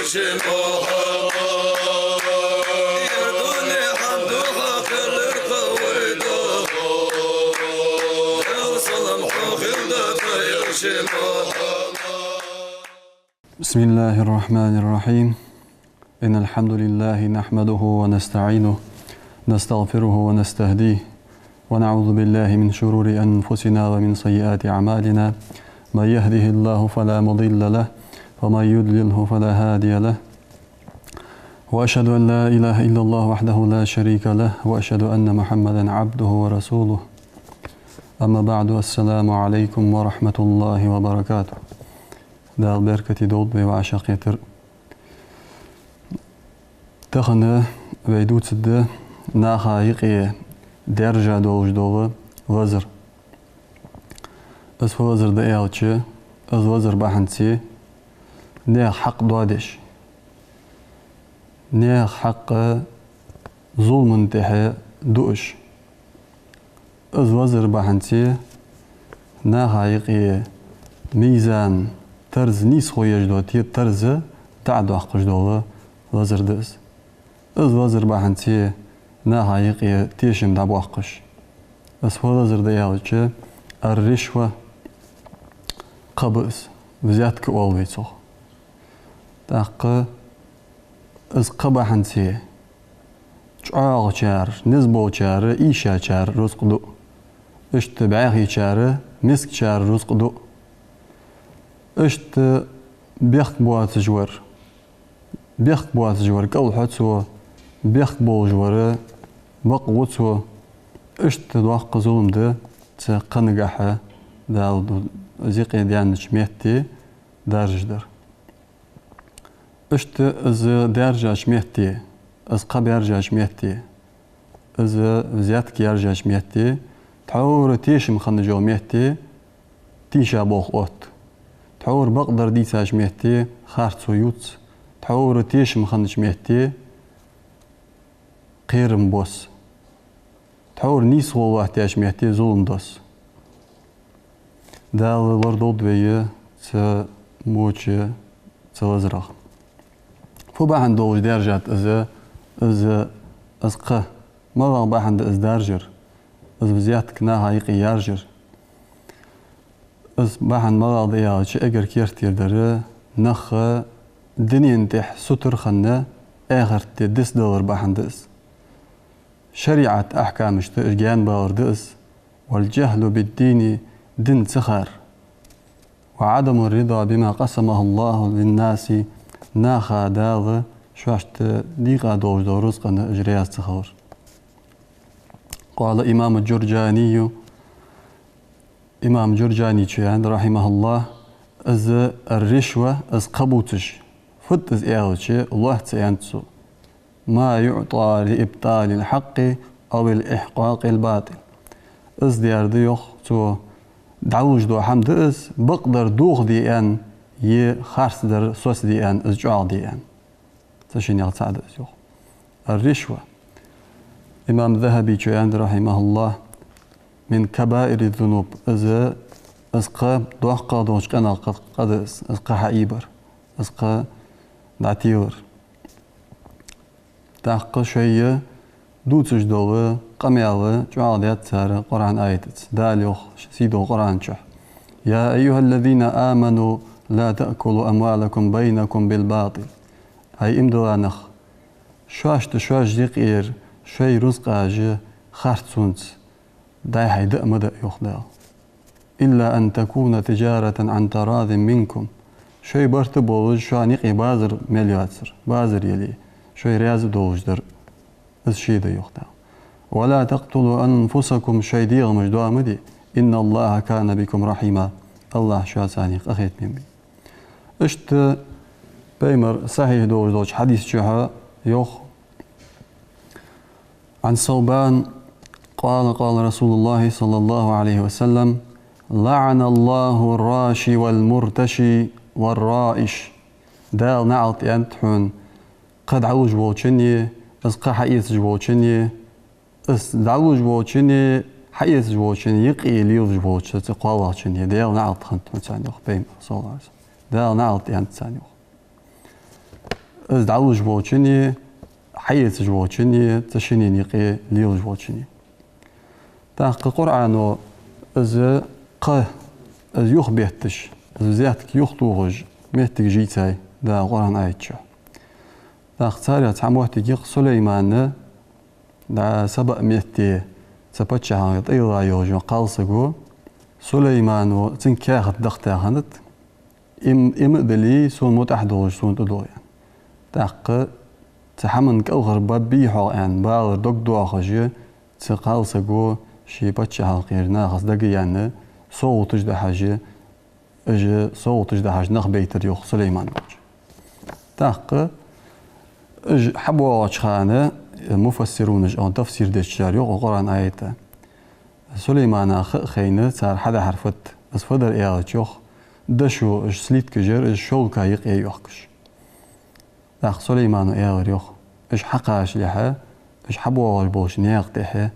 بسم الله الرحمن الرحيم إن الحمد لله نحمده ونستعينه نستغفره ونستهديه ونعوذ بالله من شرور أنفسنا ومن سيئات أعمالنا من يهده الله فلا مضل له ومن يضلله فلا هادي له وأشهد أن لا إله إلا الله وحده لا شريك له وأشهد أن محمدا عبده ورسوله أما بعد السلام عليكم ورحمة الله وبركاته دال بركة دود وعشق يتر تخنى ويدود سد ناخايقية درجة دولج دوغة وزر أس وزر دقيقة أز وزر بحنسي نيخ حق دوادش نيخ حق ظلم انتحى دوش أز وزر بحنسي ناخايقية ميزان ترز نيس خويش دو تير ترز تعدو حقش دوغة وزر دس أز وزر بحنسي ناهايقية تيشم دابو حقش أس وزر ديالك الرشوة قبس بزيادك أولويتو تاق أز قبا حنسي جعاغ شار نزبو شار إيشا شار رزق دو اشت بعاغي شار مسك شار رزق دو اشت بيخ بوات جوار بيخ بوات جوار كل حتسو بيخ بو جوار بقوتسو اشت دوحق ظلم ده تقنقحة دال زيقي ديان شميتي دارج در اشت از دارجة شميتي از قب يرجع شميتي از زيادك يرجع شميتي تعور تيش مخنجو ميتي تيشا بوخ اوت تعور بقدر ديسا شميتي خارتسو يوتس تعور تيش مخنج ميتي قيرم بوس تعور نيس والله تيش ميتي ظلم دوس دال وردود بيه ت موچه تلزرق فو باحن دوج درجات از قه ما باحن از درجر از بزيادك ناهايقي يارجر از باحن ما ضيا شي اگر كيرتير در نخ دنين تح ستر خنا اخر تدس دور باحن دس شريعة احكام اشتجان باور دس والجهل بالدين دين سخر وعدم الرضا بما قسمه الله للناس ناخا داغ شواشت ديقا دوج دو رزقنا اجرياس سخور قال امام الجرجاني إمام جرجاني چيان رحمه الله از الرشوة از قبوتش فت از إيغوشي الله تسيانتسو ما يعطى لإبطال الحق أو الإحقاق الباطل از ديار ديوخ تو دعوج دو حمد از بقدر دوخ ديان خارس در سوس ديان از جعال ديان تشين يغتسعد از يوخ الرشوة إمام ذهبي چيان رحمه الله من كبائر الذنوب أزقى دوحقا دوشقنا قد أزقى حقيبر أزقى دعتيور تحقى شوية دوتش دوغة قميالة جعاليات سارة قرآن آيتت داليوخ سيدو قرآن شح يا أيها الذين آمنوا لا تأكلوا أموالكم بينكم بالباطل هاي امدلانخ شواش ديقير شوي رزق آجي خارتسونس داي هيدا مدى يخدع إلا أن تكون تجارة عن تراض منكم شوي برت بولج شو نقي بازر ملياتر بازر يلي شوي رياض دولج در از شي دا يخدع ولا تقتلوا أنفسكم شوي ديغ مجدوا مدي إن الله كان بكم رحيما الله شو سانيق أخيت من بي اشت بيمر صحيح دولج حديث شوها يخ عن صوبان قال رسول الله صلى الله عليه وسلم لعن الله الراشي والمرتشي والرائش دال نعلت ينتحون قد عوج بوچني از قحيس جوچني از دعوج بوچني حيس جوچني يقي ليوج بوچ تقوا چني دال نعلت خنت مثلا بيم صلى الله عليه وسلم دال نعلت ينت ثاني از دعو جواتشني حيث جواتشني تشني نيقي ليو جواتشني تاق قرآن از قه از يخ بيتش از زيادك يخطوغج ميتك جيتاي دا قرآن آيتشو تاق تاريا تعموهتك يق سليمان دا سبق ميتي تبتشها يطيضا يوجو قالسقو سليمان تنكاخت دقتا خانت إمدلي سون متحدوج سون تدوغ يعني تاق تحمن كأوغر بابي حق يعني باغر دوك دواخجي تقالسقو شي بتشها غيرنا خاص دقي يعني صوت تجد حاجة اجي صوت تجد حاجة نخ بيتر يوخ سليمان تاق اج حبوا واشخانه مفسرون أو تفسير دشجار يوخ القرآن آيته سليمان خينه صار حدا حرفت بس فدر إياغت يوخ دشو اج سليت كجر اج شول كايق يوخكش تاق سليمان إياغر يوخ اج حقاش لحا اج حبوا والبوش نياغتها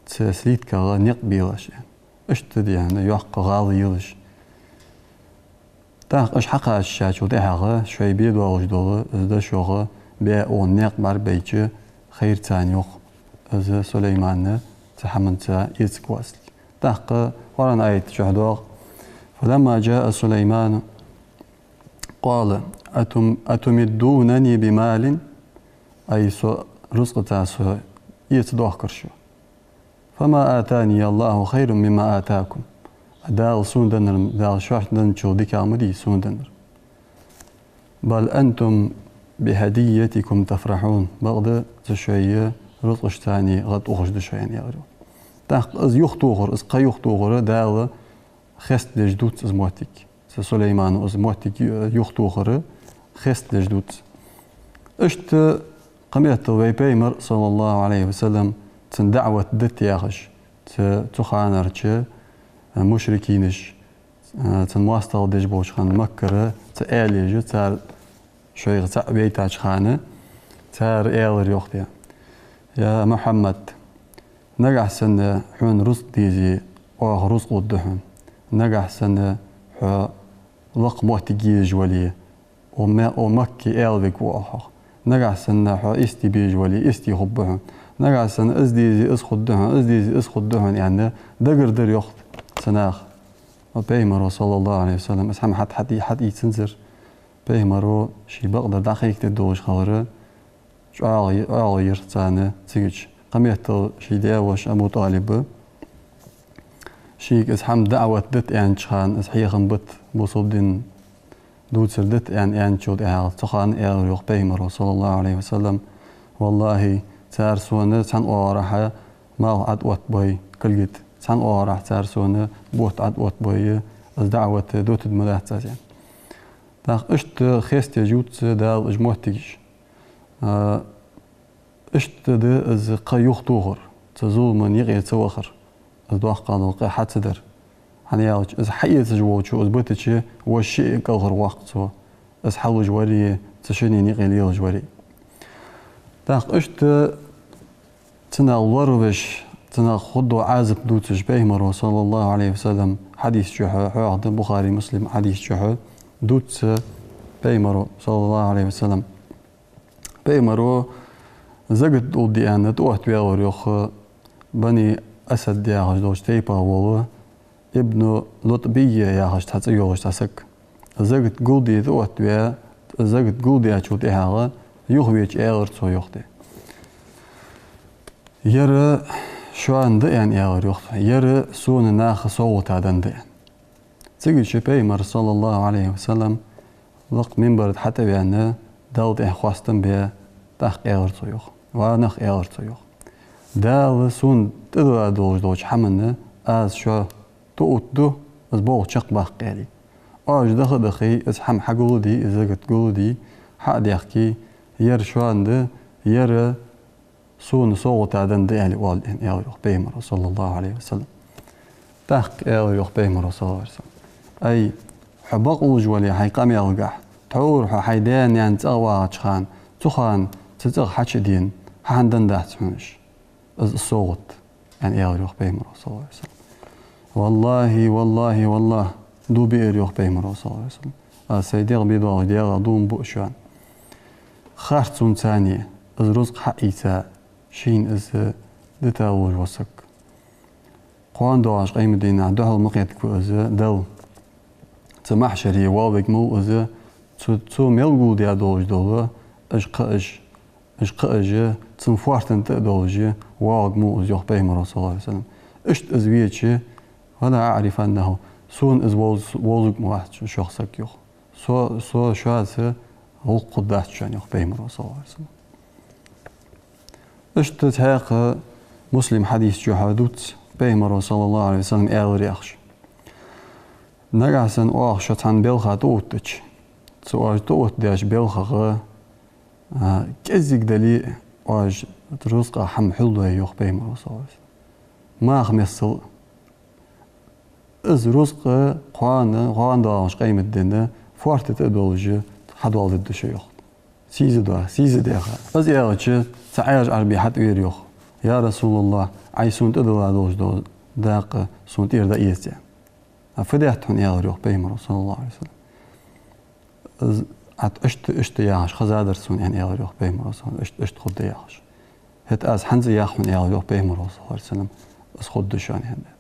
تسليت كغا نيق بيلش يعني اشتدي يعني يوحق غاضي يلش تاق اش حقاش شاشو دهاغا شوي بيدو اوجدوغا دشوغا بيا او نيق بار بيجي خير تاني يوخ از سليمان تحمن تا يتك واسل تاق قرآن آية شهدوغ فلما جاء سليمان قال أتمدونني بمال أي رزق تاسو يتدوغ كرشو فما آتاني الله خير مما آتاكم دال سوندنر دال شوح دنشو ديك عمدي سوندنر بل أنتم بهديتكم تفرحون بغد تشوية رزقش تاني غد أخش دشوين يغرو تاق از يختوغر از قا يختوغر دال خست لجدوت از موتك سليمان از موتك يختوغر خست لجدوت اشت قميت ويبيمر صلى الله عليه وسلم تن دعوة دت ياخش تخانرش مشركينش تن مواستل دج بوش خان مكرة تآليج تار شوي تاع بيتاج خانة تار آل ريوختيا يا محمد نجح سنة حون رزق ديزي أو رزق الدهن نجح سنة ح لق موتجي جولي وما مكي آل بقواه نجح سنة ح استي بيجولي استي حبهم نجح سنة أزديزي أسخدهن يعني دقر در يخت سناخ وبيمرو صلى الله عليه وسلم اسحم حد يتنزر بيمرو شي بقدر دقيق تدوش خبره شو أغير تاني تيجي قميت شي داوش أبو طالب شي اسحم دعوة دت يعني شان اسحيخن بت بوصودين دود سردت يعني شو ده تخان يخ بيمرو صلى الله عليه وسلم والله تار سونة تان أوراها ما عدوت باي كلجت تان أوراه تار سونة بوت عدوت باي الدعوة دوت الملاح تازين تاخ اشت خيست جوت دال اجموه تيجي اشت ده از قيوخ توغر تزول من يغي توخر از دوخ قانو قي حد تدر يعني از حية جووتشو از بوتشي وشي قلغر وقتو از حلو جواري تشيني نيغي ليو جواري تاخ اشت تنا الوروش تنا خدو عازب دوتش بيمرو صلى الله عليه وسلم حديث جوحو حوض بخاري مسلم حديث جوحو دوت بيمرو صلى الله عليه وسلم بيمرو زقت ودي أنا توهت بيغور يخ بني أسد يا هاش دوش تيبا والله ابن لطبية يا هاش تحت يوغش تسك زقت قودي توهت بيا زقت قودي أشوت إهاغا يخويش إغر تو يخدي يرى شوان ديان إغر يخد يرى سون ناخ صوت هذا ديان تيجي شبيمر صلى الله عليه وسلم لق منبر حتى بأن داود إخواستن بيا تاخ إغر صيوخ ونخ إغر صيوخ داود سون تدو دوج حمنا از شو تؤدو از بوغ شق باقيالي أج دخي از حم حقودي إذا قد قودي حق يحكي ير شوان ير سون صوت عدن ديالي والدين إغر بيمر صلى الله عليه وسلم تاخ إغر بيمر صلى الله عليه وسلم أي حبق وجولي حيقام يلقح تور حيدان يعني تغوى تخان تخان تتغ حشدين حندن دحت منش الصوت يعني يغريخ بيمر صلى الله عليه وسلم والله دو بير يخ بيمر صلى الله عليه وسلم سيدي غبيدو غديغ دوم بؤشوان خارتون ثانية از رزق حقيتا شين از دتاوج وسك قوان دواش قيم دينا دوها المقيت كو از دل تمحشري وابك مو از تو ملغو ديا دوج دوله اش قاج تنفوارتن تدوج واق مو از يخ بيمر صلى الله عليه وسلم اشت از ويتشي ولا اعرف انه سون از وزق موحد شخصك يخ سو شاسه هو قدات شان يخ بيمر صلى الله عليه وسلم اشت تهاق مسلم حديث جو حدوت بيمر صلى الله عليه وسلم ايل ريخش نغاسن اوخ شتان بلخا توتش سواج توت داش بلخا كزيك دلي واج ترزق حم حلو يخ بيمر صلى الله عليه وسلم ما خمسل از رزق قوان داش قيم الدنيا فورت تدولج حدوال الدش يخ سيز ده از ياغش تعاج عربي حد يخ يا رسول الله عيسون تدول دوج داق سون تير دا يسيا فديتون يا روح بيمر صلى الله عليه وسلم ات اشت ياش خزادر سون يعني يا روح بيمر صلى الله اشت خد ياش هت از حنز ياخون يا روح بيمر صلى الله عليه وسلم اس خد شان هنا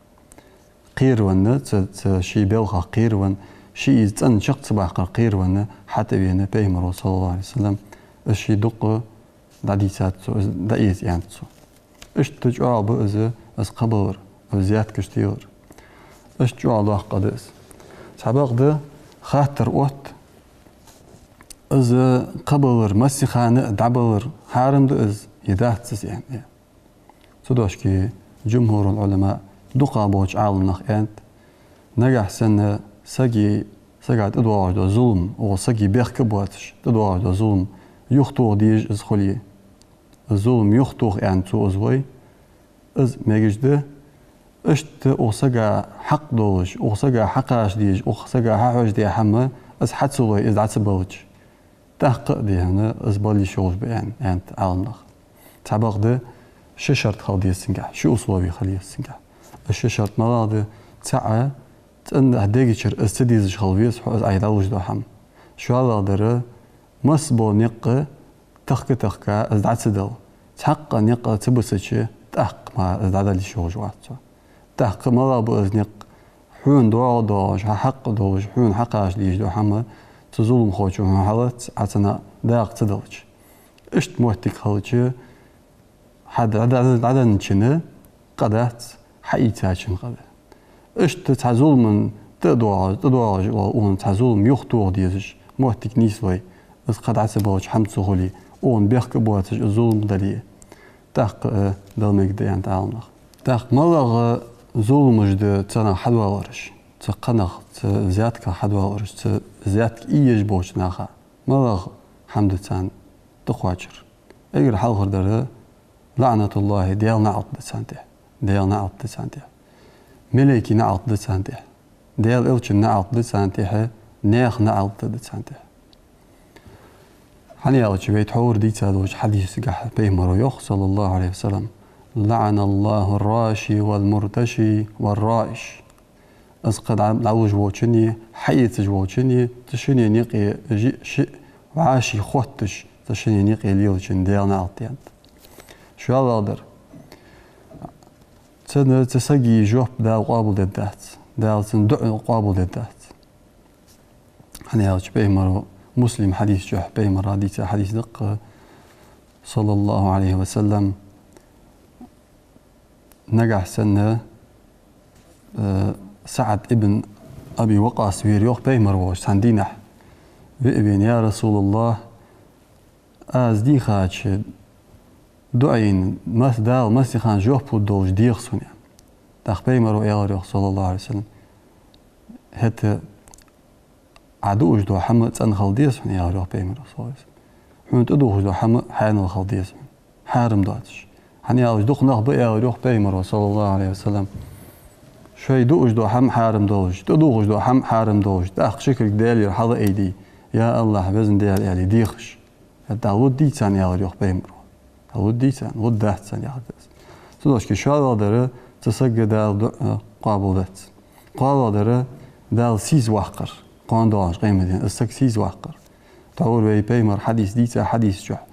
قير ون شي بلخ قير ون شي تن شخص باقر قير ون حتى بين بيمر صلى الله عليه وسلم الشي دق داديسات دايز يعني اشت جواب از قبر وزياد كشتير اشت جو الله قدس سبق ده خاطر وقت از قبر مسيخان دبر حارم ده از يداتس يعني صدوش كي جمهور العلماء دقا بوج عالم نخ انت نجح سنة سجي سجعت ادوار ده ظلم او سجي بيخ بواتش ادوار ده ظلم يخطو ديج از خليه الظلم يخطو يعني تو ازوي از مجده اشت اوسجا حق دوج اوسجا حقاش ديج اوسجا حاج دي حما از حتسوي از عتبوج تحقق دي هنا از بالي شوز بيان انت عالنخ تبق ده شرط خالدي السنجح شو اصولي خليه السنجح الشرط مراد تاع ان هديجر استديز خلويس از ايدالوج دو حم شو هذا دره مسبو نق تخك از عتدل تحق نق تبسچ تحق ما از عدل شوز واتو تحق مرا بأزنق حون دعا داش حق داش حون حقاش ديش دو حما تظلم خوش وحالت عتنا داق تدلج اشت موتك خلجه حد عدن چنه قدات حقيقة چن قده اشت تظلم تدعاج اون تظلم يخطو ديش موتك نيسوي از قد عتباج حمد سخولي اون بيخ بواتش ظلم دليه تحق دلمك ديان تعالنخ تحق مرغ ظلم جد تنا حدوا ورش تقنخ زيادك حدوا ورش زيادك إيج بوش ناخا مرغ حمد تان تقواجر اگر حلقر داره لعنة الله ديال نعط دسانته ديال نعط دسانته ملكي نعط دسانته ديال إلش نعط دسانته نيخ نعط دسانته حني ألش بيت حور دي تادوش حديث قح بيمرو يخ صلى الله عليه وسلم لعن الله الراشي والمرتشي والرائش أسقط العوج ووشني حيث ووشني تشني نيقي وعاشي خوتش تشني نيقي ليوشن ديالنا عطيان شو هذا تسنى تسقي جوب دال قابل دات دال تندع قابل دات أنا هالش بيمر مسلم حديث جوح بيمر حديث دق صلى الله عليه وسلم نجح سنة سعد ابن أبي وقاص ويريوخ بيمر وش سندينح بابن يا رسول الله از دي خاتش دعين مس دال مس خان جوه بودوش ديخ سونيا داخ بيمر ويريوخ صلى الله عليه وسلم هت عدوش دو حمد سن خلديس من يريوخ بيمر صلى الله عليه وسلم حمد ادوش دو حمد حان الخلديس حارم داتش حني اوج دوخ نخ بقى يروح بيمر صلى الله عليه وسلم شوي دوج دو حم حارم دوج دوج دو حم حارم دوج داخ شكل دالي حظ ايدي يا الله بزن ديال يعني ديخش حتى ود دي ثاني يروح بيمر ود دي ثاني ود ده ثاني حدث صدقش كي شو هذا تسجد دال قابلت قابل دال سيز وحقر قانداش قيمة السكسيز وحقر تعور بي بيمر حديث ديتا حديث جح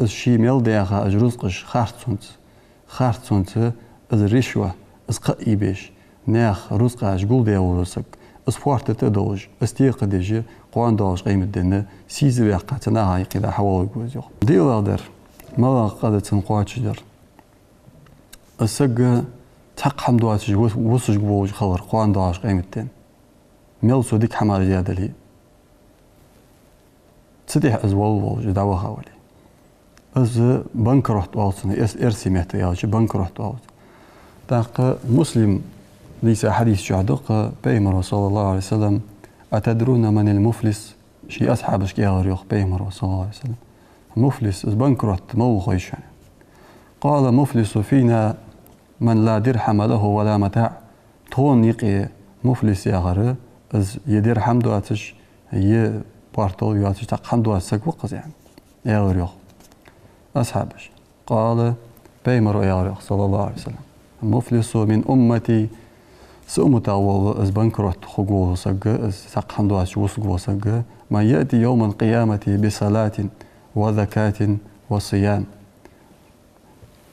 الشي ميل دياخا أجرزقش خارتسونت از رشوة از قائبش ناخ رزقا أجقول دياورسك از فوارت تدوج استيق ديجي قوان دوش قيمة دينا سيزي بيقا تناها يقيدا حوالي قوزيوخ ديو غادر ماذا قادة تنقوات شجر السق تحق حمدوات شجر وصج بوج خلر قوان دوش قيمة دين ميل سوديك حمار زيادة لي تسديح أزوال ووج دعوة حوالي از بنك رحت واصلني ارسي محتاج بنك رحت واصل داق مسلم ليس حديث شعدق بيمر صلى الله عليه وسلم أتدرون من المفلس شي أصحابش كي يغريوخ بيمر صلى الله عليه وسلم مفلس از بنك رحت مو خيش قال مفلس فينا من لا درهم له ولا متاع تون يقي مفلس يغري از يدرهم دواتش ي بارتول يواتش تاق حمد دواتش وقز يعني يغريوخ أصحابش قال بيمر يا صلى الله عليه وسلم المفلس من أمتي سأمت أول از بنكرت خقوه سجى از سقحن دواش وسقوه سجى ما يأتي يوم القيامة بصلاة وزكاة وصيام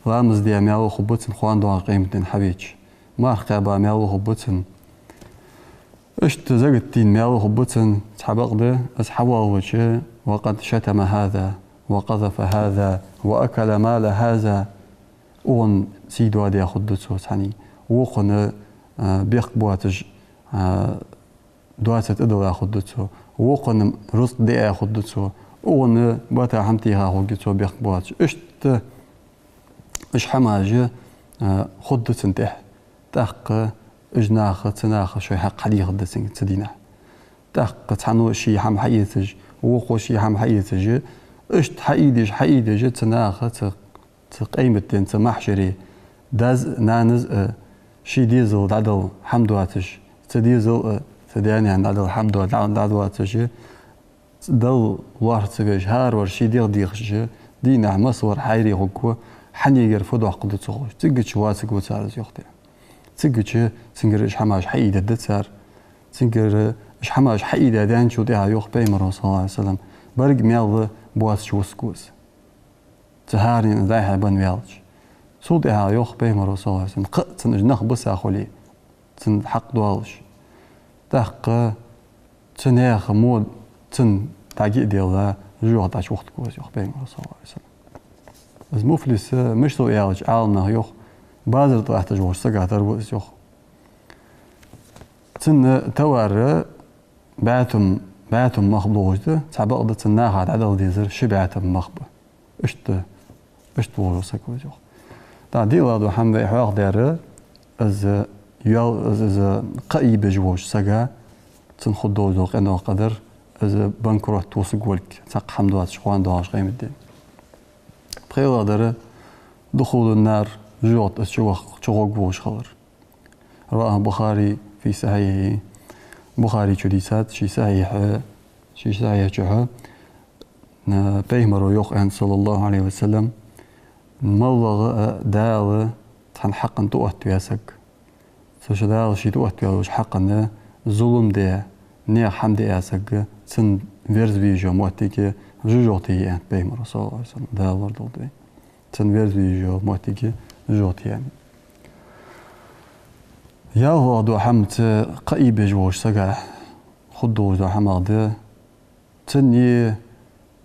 رامز دي ميالو خبتن خوان دوا قيمتن حبيج ما رقابا ميالو خبتن اشت زقتين ميالو خبتن تحبق ده از حوال وجه وقد شتم هذا وقذف هذا وأكل مال هذا أون سيدو هذا ياخدتو يعني وقنا بيق بواتج دواتت إدو ياخدتو وقنا رزق دي ياخدتو أون باتا حمتيها خدتو بيق بواتج اشت اش حماجة خدتن تحق اجناخ تناخ شوي حق حدي خدتن تدينا تحق تحنو شي حم حيتج وقو شي حم حيتج اشت حقيدج تناخ تقيمة تمحشري داز نانز شي ديزل دعدل حمدواتش تديزل تدياني عن دعدل حمدوات دعدواتش دل وارت بيش هار ور شي ديخش دينا مصور حيري غكو حنيجر فدو عقد تصوش تيجي واسق وتسارز يختي تيجي تنجر اش حماش حقيدة دتسار تنجر اش حماش حقيدة دان شو ديها يوخ بيمر صلى الله عليه وسلم برق ميال بواس شوسكوز تهارين ذاها بن ميالج صوتها يوخ بيمر صلى الله عليه وسلم قتن اجنخ بس اخولي تن حق دوالش تحق تنيخ مود تن تاقي ديال جوع تاش وقت كوز يوخ بيمر صلى الله عليه وسلم از مفلس مش تو يالج عالنا يوخ بازر طاحت جوش سقع تربوز يوخ تن توار بعتم مخبوجة تعبقدة الناحة عدل ديزر شبعتم مخبة اشت وروسك وجوه تعديل هذا حمد حواق داره از قايب جوش سقا تنخدو ذوق انه قدر از بنكروت توسق ولك تق حمدوات شخوان دواش قيم الدين بخير داره دخول النار جوت شوق وش خبر رواه البخاري في صحيحه بخاري شديسات شي صحيح جها بيمر يوخ أن صلى الله عليه وسلم ملغ دال تحن حقا تؤت ياسك سوش دال شي تؤت يوش حقا ظلم دي نيا حمد ياسك سن فيرز فيجو مواتيكي جوجوتي أنت بيمر صلى الله عليه وسلم دال وردو دي سن فيرز فيجو مواتيكي جوجوتي يعني يا هو دو حمت قايب جوش سقع خدو دو حماغ تني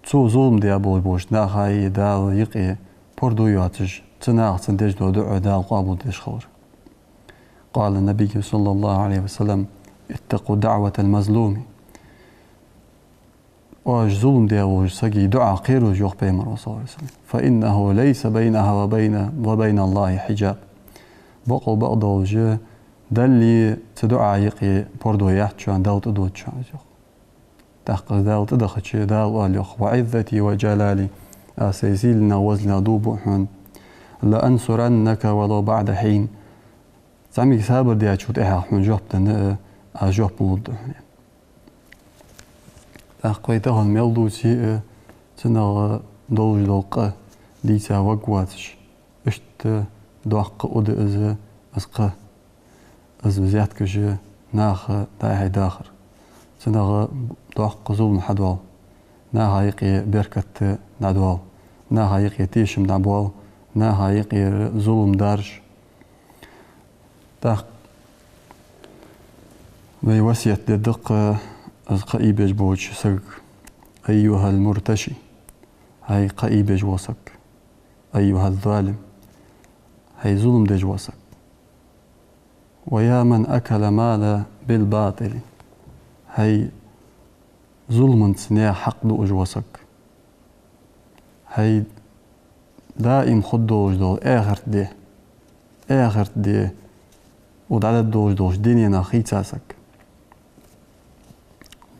تو ظلم دي ابو بوش ناخاي دال يقي بوردو ياتج تناغ تندج دو دعو دال قابو ديش خور قال النبي صلى الله عليه وسلم اتقوا دعوة المظلوم واج ظلم دي ابو سقي دعا قيرو جوخ بيمر صلى الله عليه وسلم فإنه ليس بينها وبين الله حجاب بقوا بقضوا جه دلي تدعى يقي بوردو يحتشان دال تدوت شان جوخ تحقق دال تدخش دال واليوخ وعزتي وجلالي أسيزيلنا وزلنا دوبوحن لأنصرنك ولو بعد حين زعمي سابر دي أشوت إحا حن جوبتن أجوب بلود تحقيتهن ميلدو تي تنغ دولج دولق ديتا وقواتش اشت دوحق أود أزقه از بزيات كجي ناخ داعي داخر تنغ دوحق ظلم حدوال نهايقي بركة ندوال نهايقي تيشم نبوال نهايقي ظلم درج تاق بوسية الدق قئيبج بوج سق أيها المرتشي هاي قئيبج وسق أيها الظالم هاي ظلم دج وسق ويا من أكل مال بالباطل هاي ظلم سنيا حق دو وسق هاي دائم خد دوج دول آخر دي ودعدد دوج ديني ناخي تاسك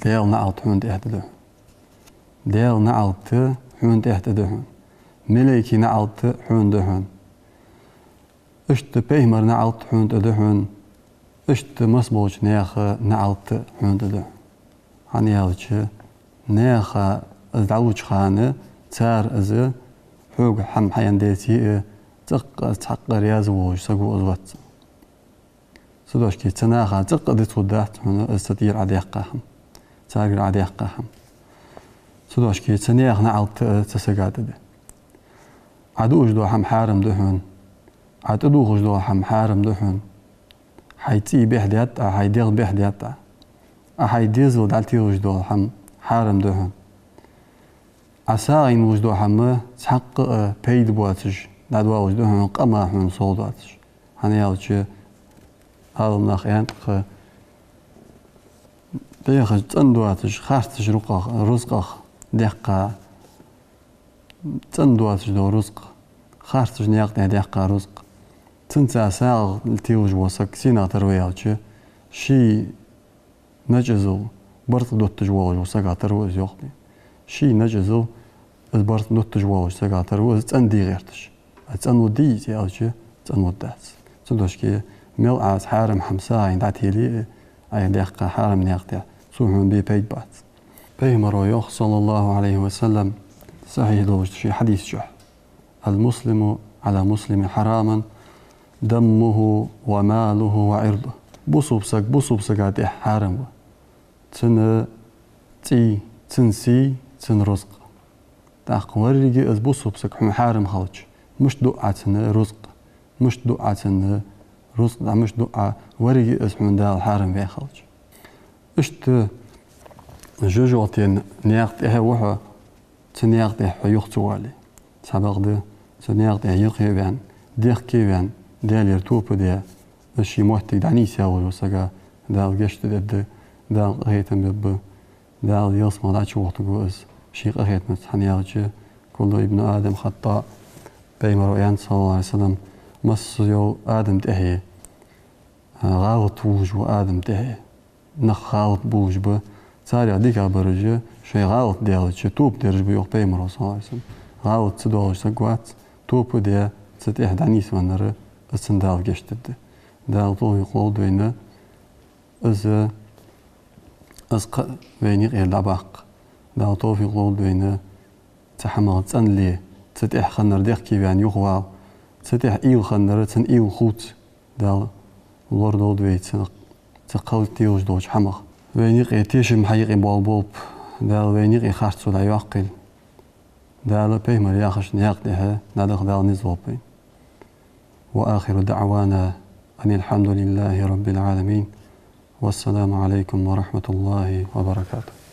ديال نعلت حوند اهتدهن ديال نعلت حوند اهتدهن مليكي نعلت حوندهن اشت بيهمر نعلت حوند ادهن اشت مصبوش نياخ نعلت حوند ادهن هاني هالش نياخ ازدعوش خانه تار از حوق حم حيان ديتي تحق رياض ووج سقو ازوات سدوش كي تناخا تقدت ودات هنا استطير عديقهم تاجر عديقهم سدوش كي تنياخ نعلت تسقات ده عدوش دو حم حارم دهن عدوش دو حم حارم دهن حيتي بيحديات حيديغ بيحديات حيديز ودالتي وش دو حم حارم دهن عساين وش دو حم تحق بيد بواتج نادوا وش دهن قما حن صوداتج هني يالش هذا مناخ ينطق بيخج تندواتج خارتج رزق دقة تندواتج دو رزق خارتج نياقتي دقة رزق تنسى ساغ التيوج وسك سينا ترويالش شي نجزو برت دوت تجواج وسقا ترويج يوقتي شي نجزو برت دوت تجواج سقا ترويج تندي غيرتش تنو ديت يالش تنو دات تندوشكي ميل عاز حارم حمساين داتيلي أي دقة حارم نياقتي سوهم بي بيت بات بيمرو يوخ صلى الله عليه وسلم صحيح دوش في حديث جح المسلم على مسلم حراما دمه وماله وعرضه بصوبسك عاد حارم تن تي تنسي تن رزق تاق وريجي از بصوبسك حارم خلج مش دعاء رزق مش دعاء رزق مش دعاء وريجي از من دال حارم بي خلج اشت جوجوتين نياقتي وحا تنياقتي يختوالي سبق ده تنياقتي يقيبان ديخ كيبان دال يرتوب دي الشي موحتي دعني ساول وسقا دال قشت دد دال غيتم بب دال يصمى دعش وقت قوز شي قهيت متحنيالج كل ابن آدم خطاء بيما رؤيان صلى الله عليه وسلم مس يو آدم تهي غالط ووج وآدم تهي نخ غالط بوج ب ساري ديك برج شي غالط ديالج توب درج بيوق بيما صلى الله عليه وسلم غالط تدولج سقوات توب دي ستيح دعنيس ونر السندال قشت دال طوي قول دوينه از ويني غير لباق دال طوفي قول دوينه تحمل تسن لي تتيح خنر ديخ كيبان يخوال تتيح ايو خنر تن ايو خوت دال لور دول دويت تقل تيوش دوش حمق ويني غير تيشم حقيقي بولبوب دال ويني غير خارتسو لا يعقل دال بيمر ياخش نياقتها ندخ دال نزوبين وآخر دعوانا أن الحمد لله رب العالمين والسلام عليكم ورحمة الله وبركاته.